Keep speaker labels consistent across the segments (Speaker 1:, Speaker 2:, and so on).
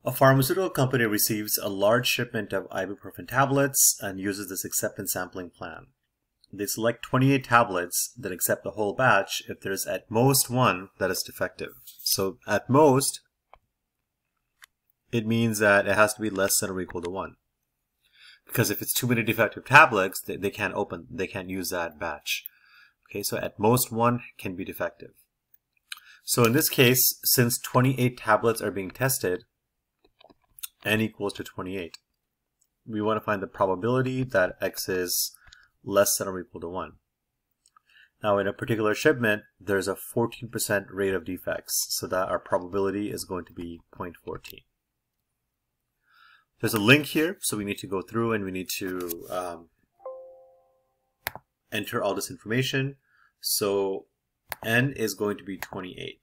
Speaker 1: A pharmaceutical company receives a large shipment of ibuprofen tablets and uses this acceptance sampling plan. They select 28 tablets that accept the whole batch if there's at most one that is defective. So at most, it means that it has to be less than or equal to 1. Because if it's too many defective tablets, they can't use that batch. Okay, so at most one can be defective. So in this case, since 28 tablets are being tested, n equals to 28. We want to find the probability that x is less than or equal to 1. Now in a particular shipment, there's a 14% rate of defects, so that our probability is going to be 0.14. There's a link here, so we need to go through and we need to enter all this information. So n is going to be 28.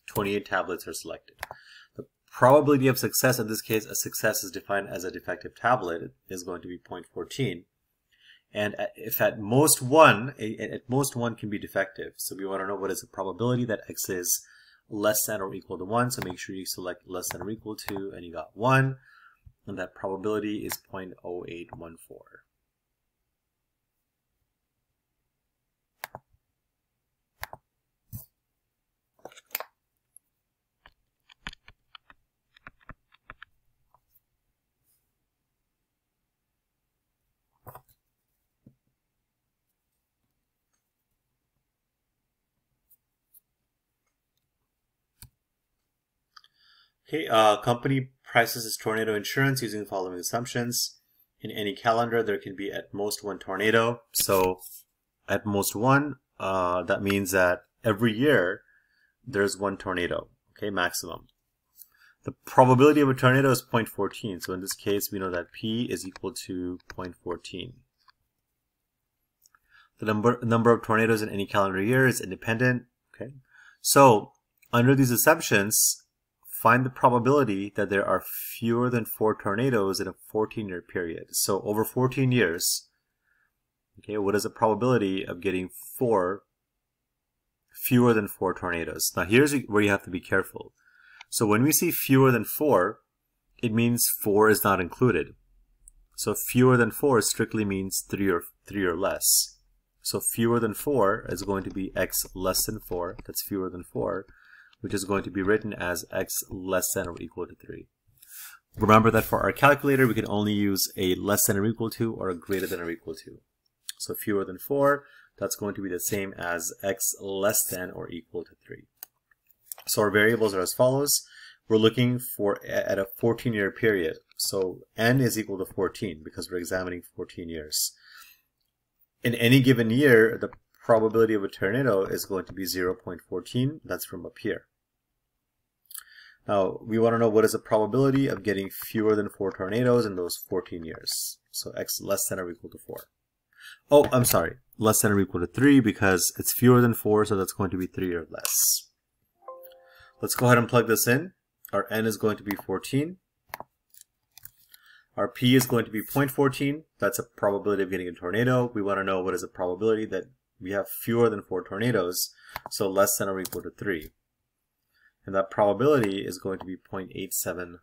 Speaker 1: 28 tablets are selected. The probability of success, in this case, a success is defined as a defective tablet, is going to be 0.14. And if at most one can be defective. So we want to know what is the probability that x is less than or equal to 1. So make sure you select less than or equal to, and you got 1. And that probability is 0.0814. Okay, company prices its tornado insurance using the following assumptions. In any calendar, there can be at most one tornado. So at most one, that means that every year there's one tornado, okay, maximum. The probability of a tornado is 0.14. So in this case, we know that P is equal to 0.14. The number of tornadoes in any calendar year is independent, okay. So under these assumptions, find the probability that there are fewer than 4 tornadoes in a 14-year period. So over 14 years, okay, what is the probability of getting fewer than 4 tornadoes? Now here's where you have to be careful. So when we see fewer than 4, it means 4 is not included. So fewer than 4 strictly means 3 or less. So fewer than 4 is going to be x less than 4. That's fewer than 4. Which is going to be written as x less than or equal to 3. Remember that for our calculator, we can only use a less than or equal to or a greater than or equal to. So fewer than 4, that's going to be the same as x less than or equal to 3. So our variables are as follows. We're looking for at a 14-year period. So n is equal to 14 because we're examining 14 years. In any given year, the probability of a tornado is going to be 0.14. That's from up here. Now, we want to know what is the probability of getting fewer than 4 tornadoes in those 14 years. So x less than or equal to 4. Oh, I'm sorry. Less than or equal to 3 because it's fewer than 4, so that's going to be 3 or less. Let's go ahead and plug this in. Our n is going to be 14. Our p is going to be 0.14. That's a probability of getting a tornado. We want to know what is the probability that we have fewer than 4 tornadoes, so less than or equal to 3. And that probability is going to be 0.8790.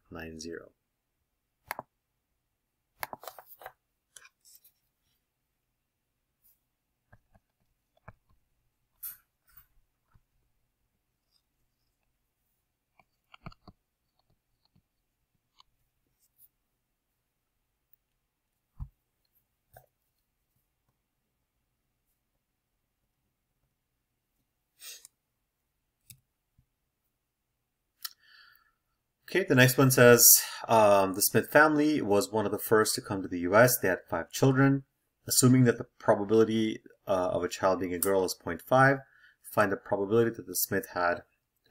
Speaker 1: Okay, the next one says, the Smith family was one of the first to come to the US. They had 5 children. Assuming that the probability of a child being a girl is 0.5, find the probability that the Smith had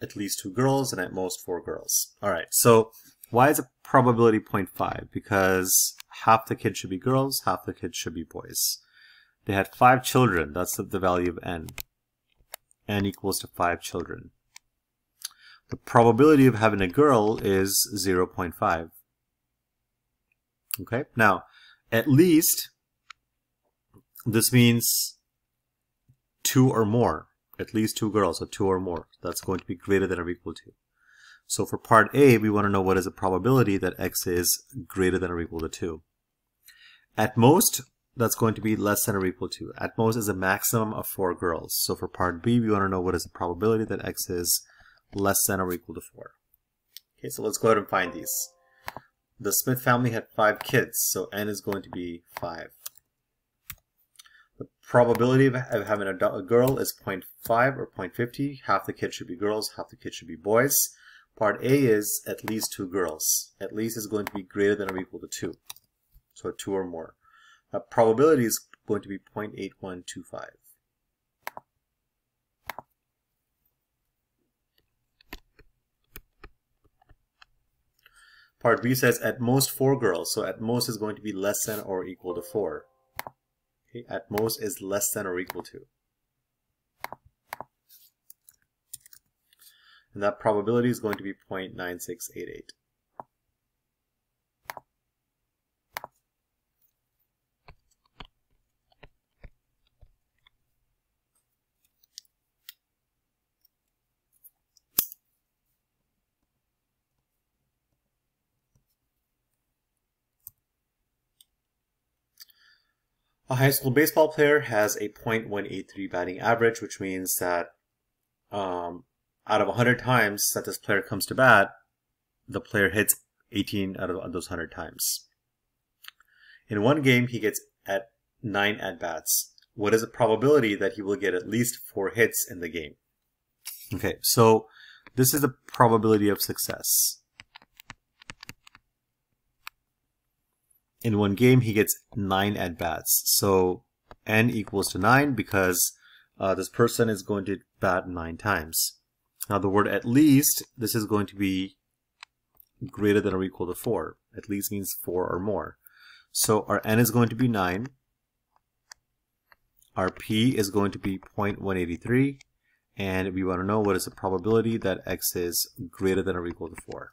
Speaker 1: at least 2 girls and at most 4 girls. All right, so why is a probability 0.5? Because half the kids should be girls, half the kids should be boys. They had 5 children. That's the value of n. N equals to 5 children. The probability of having a girl is 0.5. Okay, now at least this means 2 or more. At least 2 girls, so 2 or more. That's going to be greater than or equal to. So for part A, we want to know what is the probability that x is greater than or equal to 2. At most, that's going to be less than or equal to. At most is a maximum of 4 girls. So for part B, we want to know what is the probability that x is less than or equal to 4. Okay, so let's go ahead and find these. The Smith family had 5 kids, so n is going to be 5. The probability of having a girl is 0.5 or 0.50. Half the kids should be girls, half the kids should be boys. Part A is at least 2 girls. At least is going to be greater than or equal to 2. So 2 or more. The probability is going to be 0.8125. Part B says at most 4 girls. So at most is going to be less than or equal to 4. Okay, at most is less than or equal to. And that probability is going to be 0.9688. A high school baseball player has a .183 batting average, which means that out of 100 times that this player comes to bat, the player hits 18 out of those 100 times. In one game, he gets 9 at-bats. What is the probability that he will get at least 4 hits in the game? Okay, so this is the probability of success. In one game, he gets 9 at-bats. So n equals to 9 because this person is going to bat 9 times. Now the word at least, this is going to be greater than or equal to 4. At least means 4 or more. So our n is going to be 9. Our p is going to be 0.183. And we want to know what is the probability that x is greater than or equal to 4.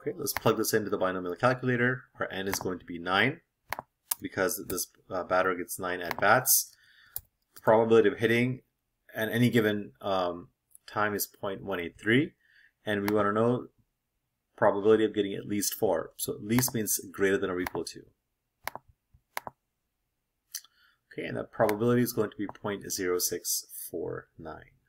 Speaker 1: Okay, let's plug this into the binomial calculator. Our n is going to be 9 because this batter gets 9 at-bats. Probability of hitting at any given time is 0.183, and we want to know probability of getting at least 4. So at least means greater than or equal to. Okay, and that probability is going to be 0.0649.